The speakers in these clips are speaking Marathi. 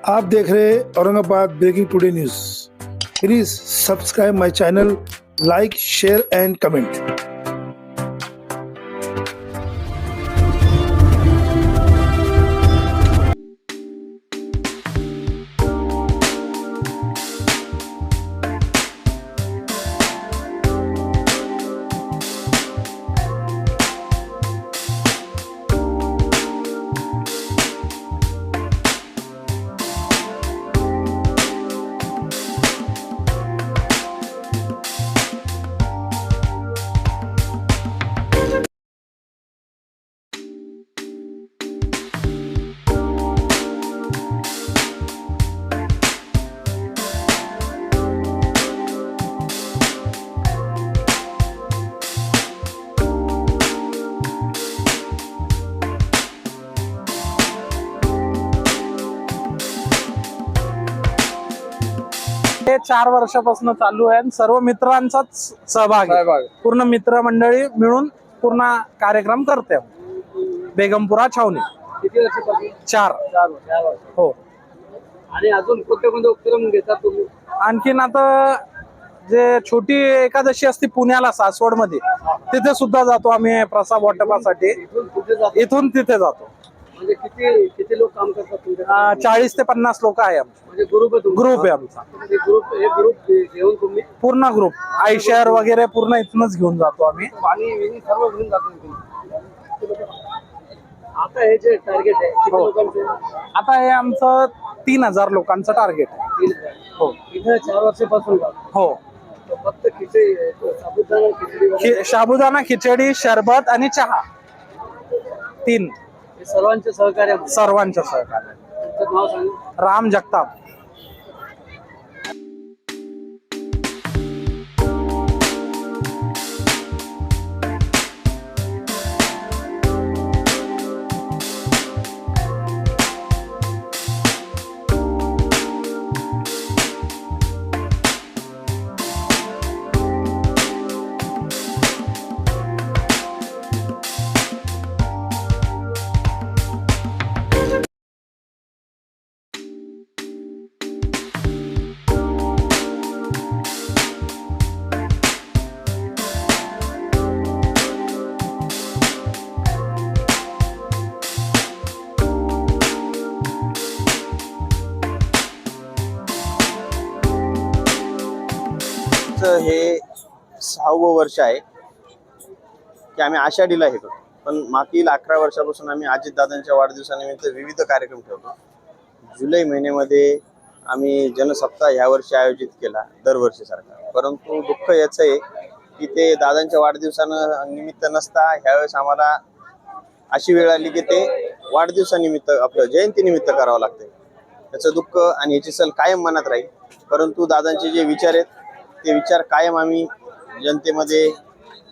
आप देख रहे हैं Aurangabad breaking today news. Please subscribe my channel, like, share and comment. हे 4 वर्षापासून चालू आहे आणि सर्व मित्रांचाच सहभाग आहे। पूर्ण मित्रमंडळी मिळून पूर्ण कार्यक्रम करते। बेगमपुरा छावणी किती वर्षापासून? 4 हो। आणि अजून कोणते कोणते उपक्रम घेतात तुम्ही? आणखीन आता जे छोटी एकादशी असते पुण्याला सासवड मध्ये, तिथे सुद्धा जातो आम्ही प्रसाद वाटपासाठी। इथून तिथे जातो। म्हणजे किती किती लोक काम करतात तुमच्या? 40 ते 50 लोक आहे आमचे। म्हणजे ग्रुप आहे आमचा। ग्रुप घेऊन तुम्ही पूर्ण ग्रुप आयशर वगैरे पूर्ण इथूनच घेऊन जातो आम्ही। पाणी विनी सर्व घेऊन जातो तुम्ही। आता हे जे टार्गेट आहे किती लोकांचं? आता हे आमचं 3000 लोकांचं टार्गेट आहे। 3000 हो। इथे 4 वर्षापासून हो। फक्त खिचडी, साबुदाणा खिचडी वगैरे? साबुदाणा खिचडी, शरबत आणि चहा 3 सर्वांचे सहकार्य? सर्वांच्या सहकार्य। तुमचं नाव सांगा? राम जगताप। हे 6वं वर्ष आहे की आम्ही आषाढीला हे करतो, पण मागील 11 वर्षापासून आम्ही अजितदादांच्या वाढदिवसानिमित्त विविध कार्यक्रम ठेवतो। जुलै महिन्यामध्ये आम्ही जनसप्ताह ह्या वर्षी आयोजित केला दरवर्षीसारखा, परंतु दुःख याचं आहे की ते दादांच्या वाढदिवसानं निमित्त नसता ह्यावेळेस आम्हाला अशी वेळ आली की ते वाढदिवसानिमित्त आपलं जयंतीनिमित्त करावं लागतंय। त्याचं दुःख आणि याची सल कायम मनात राहील, परंतु दादांचे जे विचार आहेत ते विचार कायम आम्ही जनतेमध्ये,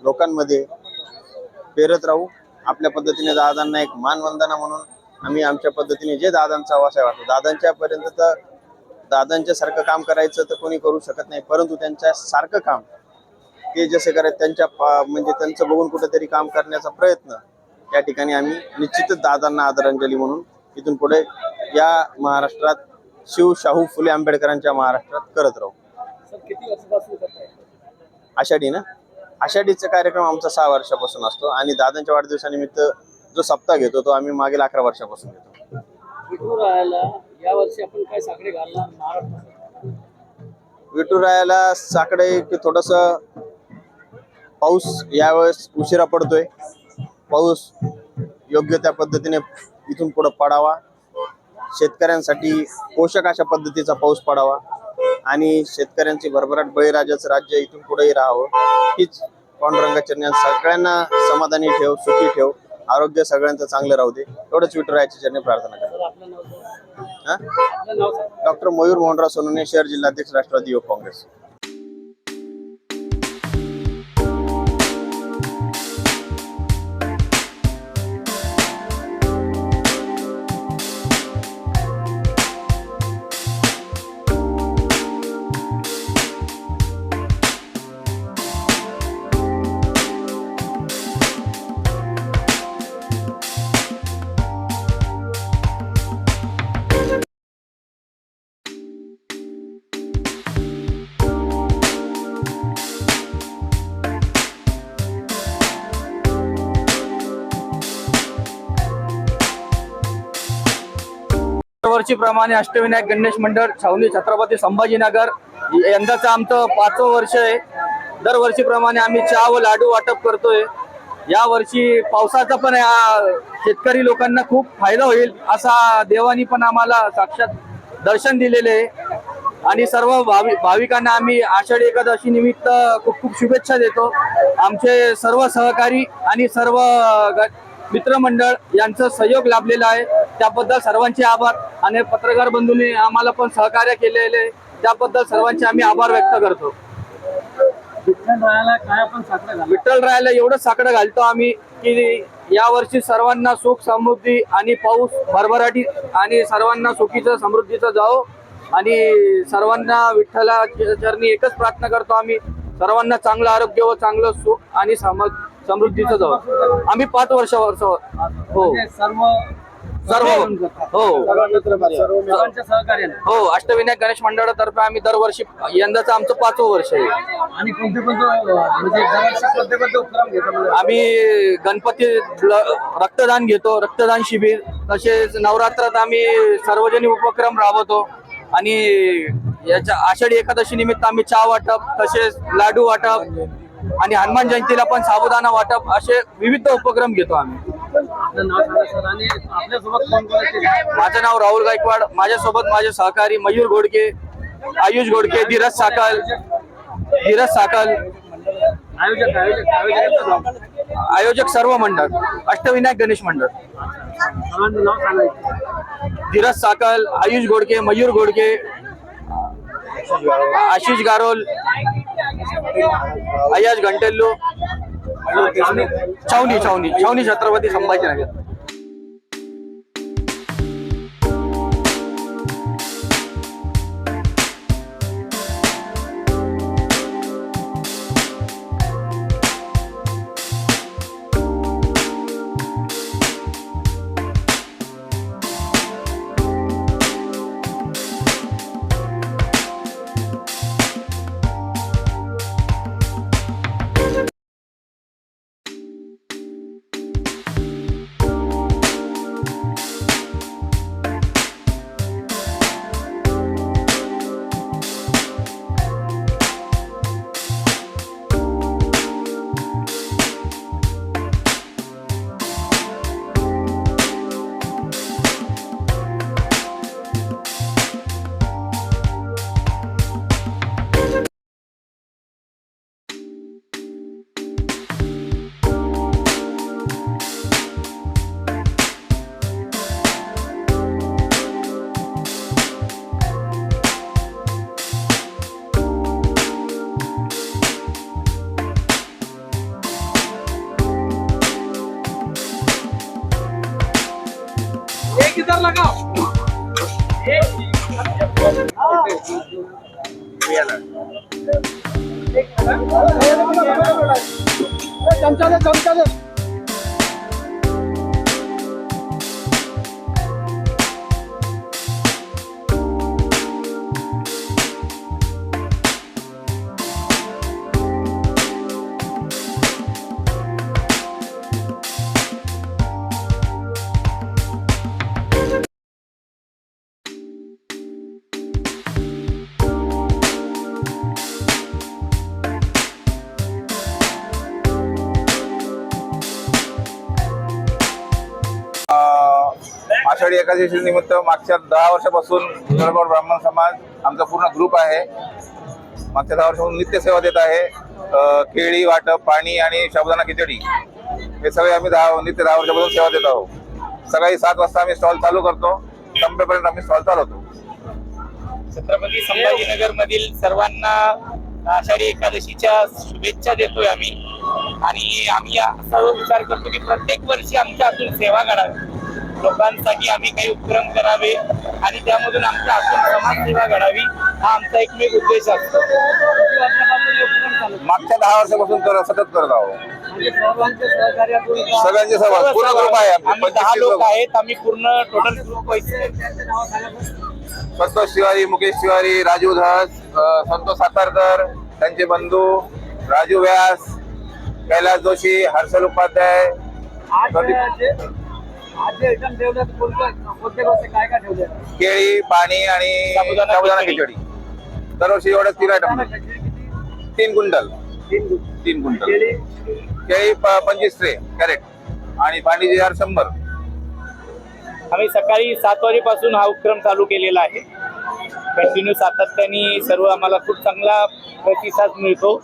लोकांमध्ये पेरत राहू। आपल्या पद्धतीने दादांना एक मानवंदना म्हणून आम्ही आमच्या पद्धतीने जे दादांचा वासा वाटतो, दादांच्या पर्यंत तर दादांच्या सारखं काम करायचं तर कोणी करू शकत नाही, परंतु त्यांच्या सारखं काम ते जसे करायचं त्यांच्या म्हणजे त्यांचं बघून कुठेतरी काम करण्याचा प्रयत्न या ठिकाणी आम्ही निश्चितच दादांना आदरांजली म्हणून इथून पुढे या महाराष्ट्रात शाहू फुले आंबेडकरांच्या महाराष्ट्रात करत राहू। किती वर्षापासून करताय आषाढी ना? आषाढीचा कार्यक्रम आमचा 6 वर्षापासून असतो आणि दादांच्या वाढदिवसानिमित्त जो सप्ताह घेतो तो आम्ही मागील 11 वर्षापासून घेतो। विठुरायाला या वर्षी आपण काय साकडे घालणार महाराष्ट्रात? विठुरायाला साकडे की थोडस पाऊस यावेळेस उशिरा पडतोय, पाऊस योग्य त्या पद्धतीने इथून पुढे पडावा, शेतकऱ्यांसाठी पोषक अशा पद्धतीचा पाऊस पडावा आणि शेतकऱ्यांची भरभराट बळीराजाचं राज्य इथून पुढेही राहावं, हीच पांडुरंगाचरणी सगळ्यांना समाधानी ठेव, सुखी ठेव, आरोग्य सगळ्यांचं चांगलं राहू दे, एवढंच विठुरायाच्या चरणी प्रार्थना करतो। डॉक्टर मयूर मोहनराव सोनवणे, शहर जिल्हाध्यक्ष, राष्ट्रवादी युवक काँग्रेस। दरवर्षीप्रमाणे अष्टविनायक गणेश मंडळ छावणी छत्रपती संभाजीनगर यंदाचं आमचं 5वं वर्ष आहे. दरवर्षीप्रमाणे आम्ही चहा व लाडू वाटप करतोय. या वर्षी पावसाचा पण शेतकरी लोकांना खूप फायदा होईल असा देवानी पण आम्हाला साक्षात दर्शन दिलेले आहे. आणि सर्व भाविकांना आम्ही आषाढी एकादशी निमित्त खूप खूप शुभेच्छा देतो. आमचे सर्व सहकारी आणि सर्व मित्रमंडळ यांचं सहयोग लाभलेला आहे, त्याबद्दल सर्वांचे आभार. आणि पत्रकार बंधूंनी आम्हाला पण सहकार्य केलेले, त्याबद्दल सर्वांचे आम्ही आभार व्यक्त करतो. विठ्ठल रायाला एवढंच साकडं घालतो आम्ही की यावर्षी सर्वांना सुख समृद्धी आणि पाऊस भरभराटी आणि सर्वांना सुखीचं समृद्धीचं जावो. आणि सर्वांना विठ्ठला चरणी एकच प्रार्थना करतो आम्ही, सर्वांना चांगलं आरोग्य व चांगलं सुख आणि समृद्धीचं जावो. आम्ही 5 वर्ष हो सर्व हो अष्टविनायक गणेश मंडळातर्फे आम्ही दरवर्षी यंदाचं आमचं 5वं वर्ष आहे. आणि कोणते उपक्रम घेतो? आम्ही गणपती रक्तदान घेतो, रक्तदान शिबिर. तसेच नवरात्रात आम्ही सार्वजनिक उपक्रम राबवतो. आणि याच्या आषाढी एकादशी निमित्त आम्ही चहा वाटप, तसेच लाडू वाटप आणि हनुमान जयंतीला पण साबुदाणा वाटप असे विविध उपक्रम घेतो आम्ही. माझं नाव राहुल गायकवाड. माझ्यासोबत माझे सहकारी मयूर घोडके, आयुष घोडके, धीरज साकल. आयोजक सर्व मंडळ अष्टविनायक गणेश मंडळ. धीरज साकल, आयुष घोडके, मयूर घोडके, आशिष गारोल, अयाज घंटेल्लू, छावणी छत्रपती संभाजीनगर. किधर लगाओ? चमचा दे. आषाढी एकादशी निमित्त मागच्या 10 वर्षापासून जळगाव ब्राह्मण समाज आमचा पूर्ण ग्रुप आहे. मागच्या 10 वर्षापासून नित्य सेवा देत आहे. केळी वाटप, पाणी आणि साबुदाणा खिचडी हे सगळे आम्ही नित्य 10 वर्षापासून सेवा देत आहोत. सकाळी 7 वाजता आम्ही स्टॉल चालू करतो, संपेपर्यंत आम्ही स्टॉल चालवतो. छत्रपती संभाजीनगर मधील सर्वांना आषाढी एकादशीच्या शुभेच्छा देतोय आम्ही. आणि आम्ही असा विचार करतो की प्रत्येक वर्षी आमच्या हातून सेवा घडावी, लोकांसाठी आम्ही काही उपक्रम करावे आणि त्यामधून आमच्या हातून समाजसेवा घडावी हा आमचा एकमेव उद्देश असतो. मागच्या 10 वर्षापासून सतत करत आहोत. सगळ्यांचे सहभाग पूर्ण ग्रुप आहे. आम्ही 10 लोक आहेत. आम्ही पूर्ण टोटल ग्रुप संतोष तिवारी, मुकेश तिवारी, राजू धस, संतोष सातारकर, त्यांचे बंधू राजू व्यास, कैलास जोशी, हर्षल उपाध्याय, केळी, पाणी आणि साबुदाणा साबुदाणा खिचडी. खिचडी. दरवर्षी एवढे 3 आयटम. 3 क्विंटल. 3 क्विंटल. केळी 25 ट्रे कॅरेट आणि पाणीचे जार 100. आम्ही सकाळी 7 वाजेपासून हा उपक्रम चालू केलेला आहे. कंटिन्यू सातत्याने सर्व आम्हाला खूप चांगला प्रतिसाद मिळतो.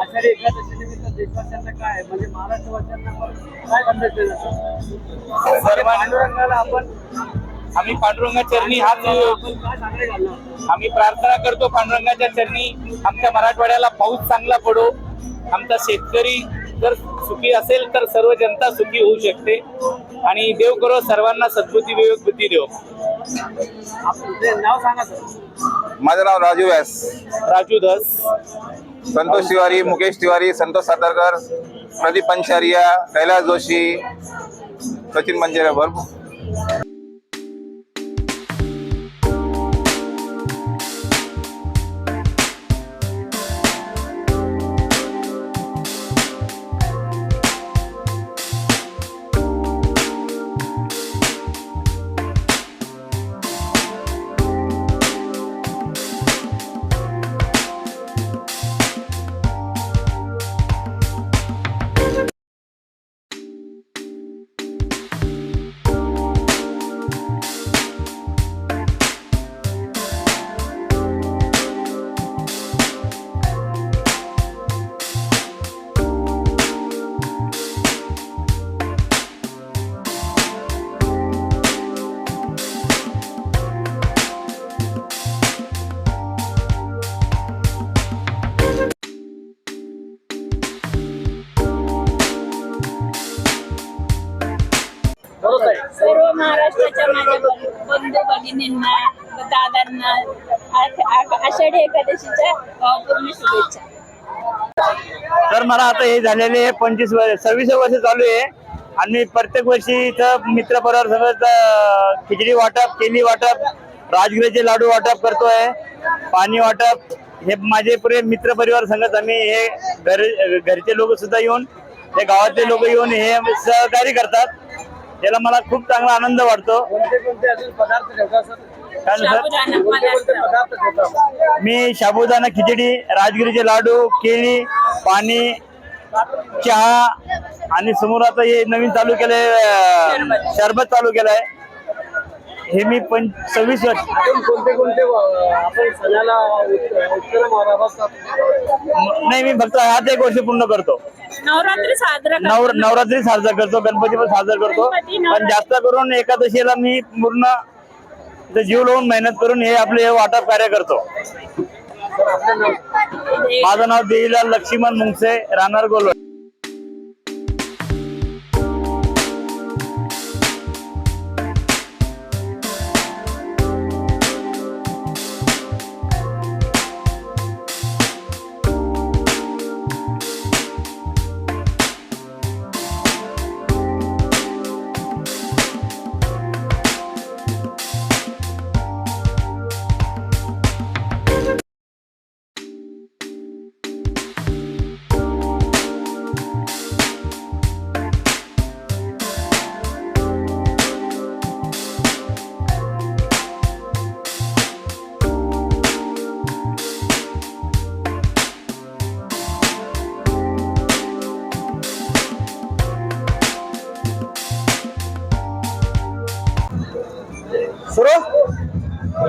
आषाढी एकादशी निमित्त देशवासियांना काय म्हणजे महाराष्ट्रवासियांना काय संदेश देणार? सर्वांना आम्ही पांडुरंगा चरणी हाच आम्ही प्रार्थना करतो. पांडुरंगाच्या चरणी आमच्या मराठवाड्याला पाऊस चांगला पडो. आमचा शेतकरी जर सुखी असेल तर सर्व जनता सुखी होऊ शकते आणि देव करो सर्वांना सद्बुद्धी विवेक बुद्धी देव. आपलं नाव सांगा सर. माझं नाव राजू व्यास. राजू धस, संतोष तिवारी, मुकेश तिवारी, संतोष सातारकर, प्रदीप पंचारिया, कैलास जोशी, सचिन मंजेरा भरपूर. सर्व महाराष्ट्राच्या माझ्या बंधू भगिनींना दादांना आषाढी एकादशीच्या पूर्ण शुभेच्छा. तर मला आता हे झालेले 26 वर्ष चालू आहे आणि प्रत्येक वर्षी इथं मित्र परिवार सगळं खिचडी वाटप, केली वाटप, राजगिराचे लाडू वाटप करतोय, पाणी वाटप. हे माझे पुरे मित्र परिवार संगत आम्ही हे घरचे लोक सुद्धा येऊन, हे गावातले लोक येऊन हे सहकार्य करतात. त्याला मला खूप चांगला आनंद वाटतो. कोणते अजून पदार्थ ठेवता सर? काय सर? पदार्थ ठेवता? मी साबुदाणा खिचडी, राजगिरीचे लाडू, केळी, पाणी, चहा आणि समोर आता हे नवीन चालू केलंय शरबत चालू केलंय. हे मी 26 वर्ष. अजून कोणते आपण सणाला उत्तम राबवतात? नाही, मी फक्त हाच 1 वर्ष पूर्ण करतो. नवरात्री साजरा नवरात्री साजरा करतो, गणपती पण साजरा करतो, पण जास्त करून एकादशीला मी पूर्ण जीव लावून मेहनत करून हे आपले हे वाटप कार्य करतो. माझं नाव देवीलाल लक्ष्मण मुंगसे, राहणार गोलवड.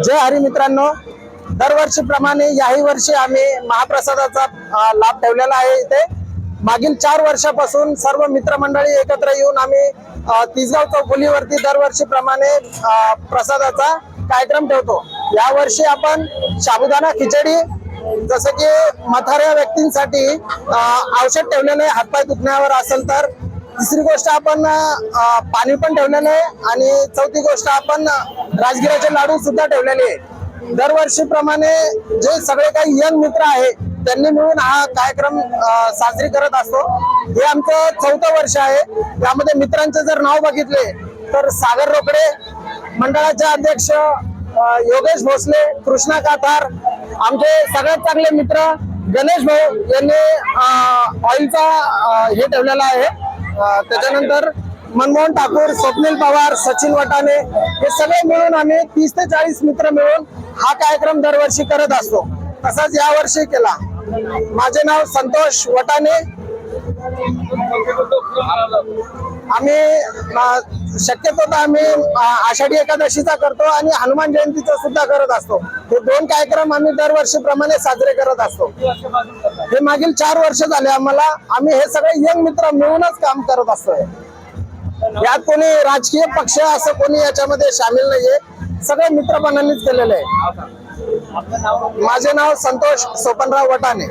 जय हरी मित्रांनो, दरवर्षीप्रमाणे याही वर्षी आम्ही महाप्रसादाचा लाभ ठेवलेला आहे. इथे मागील 4 वर्षापासून सर्व मित्रमंडळी एकत्र येऊन आम्ही तिसगाव चौफुलीवरती दरवर्षीप्रमाणे प्रसादाचा कार्यक्रम ठेवतो. यावर्षी आपण साबुदाणा खिचडी, जसं की म्हाताऱ्या व्यक्तींसाठी औषध ठेवलेले, हातपाय दुखण्यावर असेल तर. तिसरी गोष्ट आपण पाणी पण ठेवलेलं आहे आणि चौथी गोष्ट आपण राजगिराचे लाडू सुद्धा ठेवलेले आहे. दरवर्षीप्रमाणे जे सगळे काही यंग मित्र आहे त्यांनी मिळून हा कार्यक्रम साजरी करत असतो. हे आमचं 4थं वर्ष आहे. यामध्ये मित्रांचे जर नाव बघितले तर सागर रोकडे, मंडळाचे अध्यक्ष योगेश भोसले, कृष्णा काथार, आमचे सगळ्यात चांगले मित्र गणेश भाऊ यांनी ऑइलचा हे ठेवलेला आहे. त्याच्यानंतर मनमोहन ठाकूर, स्वप्नील पवार, सचिन वटाणे हे सगळे मिळून आम्ही 30 ते 40 मित्र मिळून हा कार्यक्रम दरवर्षी करत असतो. तसाच यावर्षी केला. माझे नाव संतोष वटाणे. आम्ही शक्यतो आम्ही आषाढी एकादशीचा करतो आणि हनुमान जयंतीचा सुद्धा करत असतो. हे 2 कार्यक्रम आम्ही दरवर्षीप्रमाणे साजरे करत असतो. हे मागील 4 वर्ष झाले आम्हाला. आम्ही हे सगळे यंग मित्र मिळूनच काम करत असतोय. यात कोणी राजकीय पक्ष असं कोणी याच्यामध्ये सामील नाहीये. सगळे मित्रपणानेच केलेले आहे. माझे नाव संतोष सोपनराव वटाणे.